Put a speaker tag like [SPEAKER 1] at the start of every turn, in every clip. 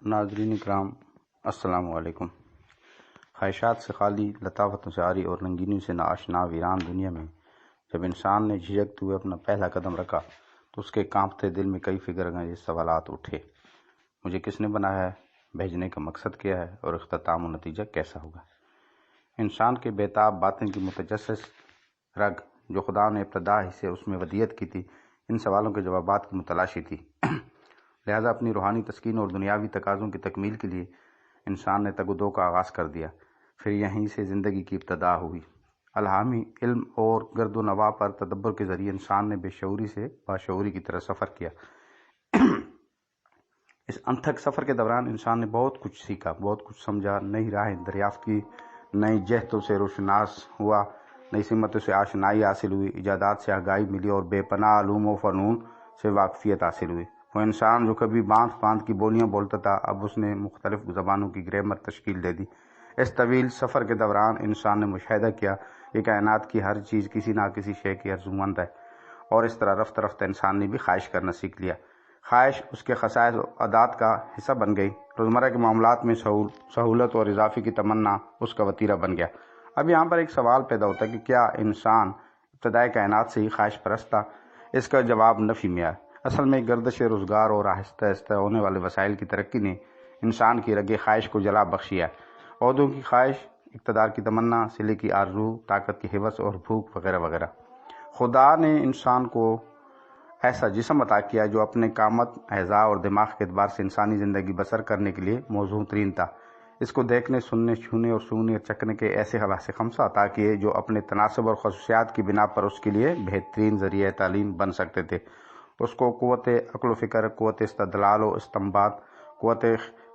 [SPEAKER 1] ناظرین کرام السلام علیکم۔ خواہشات سے خالی، لطافتوں سے عاری اور رنگینیوں سے ناآشنا ویران دنیا میں جب انسان نے جھجکتے ہوئے اپنا پہلا قدم رکھا تو اس کے کانپتے دل میں کئی فکر انگیز سوالات اٹھے۔ مجھے کس نے بنایا ہے؟ بھیجنے کا مقصد کیا ہے؟ اور اختتام و نتیجہ کیسا ہوگا؟ انسان کے بیتاب باطن کی متجسس رگ جو خدا نے ابتدا ہی سے اس میں ودیت کی تھی، ان سوالوں کے جوابات کی متلاشی تھی۔ لہذا اپنی روحانی تسکین اور دنیاوی تقاضوں کی تکمیل کے لیے انسان نے تگ و دو کا آغاز کر دیا۔ پھر یہیں سے زندگی کی ابتدا ہوئی۔ الہامی علم اور گرد و نواح پر تدبر کے ذریعے انسان نے بے شعوری سے باشعوری کی طرف سفر کیا۔ اس انتھک سفر کے دوران انسان نے بہت کچھ سیکھا، بہت کچھ سمجھا، نئی راہیں دریافت کی، نئی جہتوں سے روشناس ہوا، نئی سمتوں سے آشنائی حاصل ہوئی، ایجادات سے آگاہی ملی اور بے پناہ علوم و فنون سے واقفیت حاصل ہوئی۔ وہ انسان جو کبھی باندھ باندھ کی بولیاں بولتا تھا، اب اس نے مختلف زبانوں کی گرامر تشکیل دے دی۔ اس طویل سفر کے دوران انسان نے مشاہدہ کیا کہ کائنات کی ہر چیز کسی نہ کسی شے کی آرزومند ہے، اور اس طرح رفتہ رفتہ انسان نے بھی خواہش کرنا سیکھ لیا۔ خواہش اس کے خصائص و عادات کا حصہ بن گئی۔ روزمرہ کے معاملات میں سہولت اور اضافے کی تمنا اس کا وتیرہ بن گیا۔ اب یہاں پر ایک سوال پیدا ہوتا ہے کہ کیا انسان ابتدائے کائنات سے ہی خواہش پرست تھا؟ اس کا جواب نفی میں ہے۔ اصل میں گردش روزگار اور آہستہ آہستہ ہونے والے وسائل کی ترقی نے انسان کی رگ خواہش کو جلا بخشی ہے۔ عہدوں کی خواہش، اقتدار کی تمنا، صلے کی آرزو، طاقت کی ہوس اور بھوک وغیرہ وغیرہ۔ خدا نے انسان کو ایسا جسم عطا کیا جو اپنے قامت، اعضاء اور دماغ کے اعتبار سے انسانی زندگی بسر کرنے کے لیے موزوں ترین تھا۔ اس کو دیکھنے، سننے، چھونے اور سونگنے اور چکھنے کے ایسے حواس خمسہ عطا کیے جو اپنے تناسب اور خصوصیات کی بنا پر اس کے لیے بہترین ذریعہ تعلیم بن سکتے تھے۔ اس کو قوت عقل و فکر، قوت استدلال و استنباط، قوت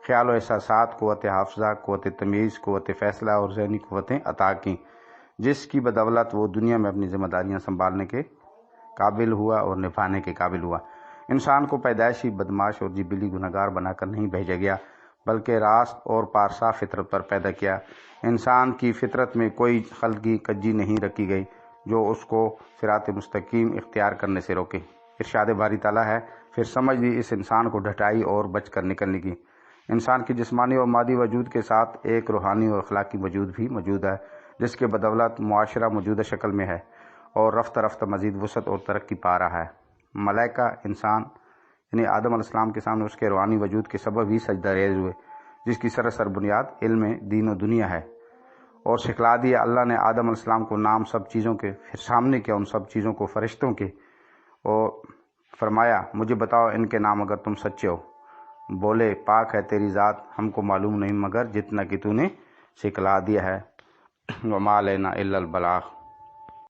[SPEAKER 1] خیال و احساسات، قوت حافظہ، قوت تمیز، قوت فیصلہ اور ذہنی قوتیں عطا کیں، جس کی بدولت وہ دنیا میں اپنی ذمہ داریاں سنبھالنے کے قابل ہوا اور نبھانے کے قابل ہوا۔ انسان کو پیدائشی بدمعاش اور جبلی گنہگار بنا کر نہیں بھیجا گیا، بلکہ راست اور پارسا فطرت پر پیدا کیا۔ انسان کی فطرت میں کوئی خلقی کجی نہیں رکھی گئی جو اس کو صراط مستقیم اختیار کرنے سے روکے۔ ارشاد باری تعالیٰ ہے، پھر سمجھ لی اس انسان کو ڈھٹائی اور بچ کر نکلنے کی۔ انسان کی جسمانی اور مادی وجود کے ساتھ ایک روحانی اور اخلاقی وجود بھی موجود ہے، جس کے بدولت معاشرہ موجودہ شکل میں ہے اور رفتہ رفتہ مزید وسعت اور ترقی پا رہا ہے۔ ملائکہ انسان یعنی آدم علیہ السلام کے سامنے اس کے روحانی وجود کے سبب ہی سجدہ ریز ہوئے، جس کی سراسر بنیاد علم دین و دنیا ہے، اور سکھلا دیا اللہ نے آدم علیہ السلام کو نام سب چیزوں کے، پھر سامنے کیا ان سب چیزوں کو فرشتوں کے، اور فرمایا مجھے بتاؤ ان کے نام اگر تم سچے ہو۔ بولے پاک ہے تیری ذات، ہم کو معلوم نہیں مگر جتنا کہ تو نے سکھلا دیا ہے۔ وما علینا الا البلاغ۔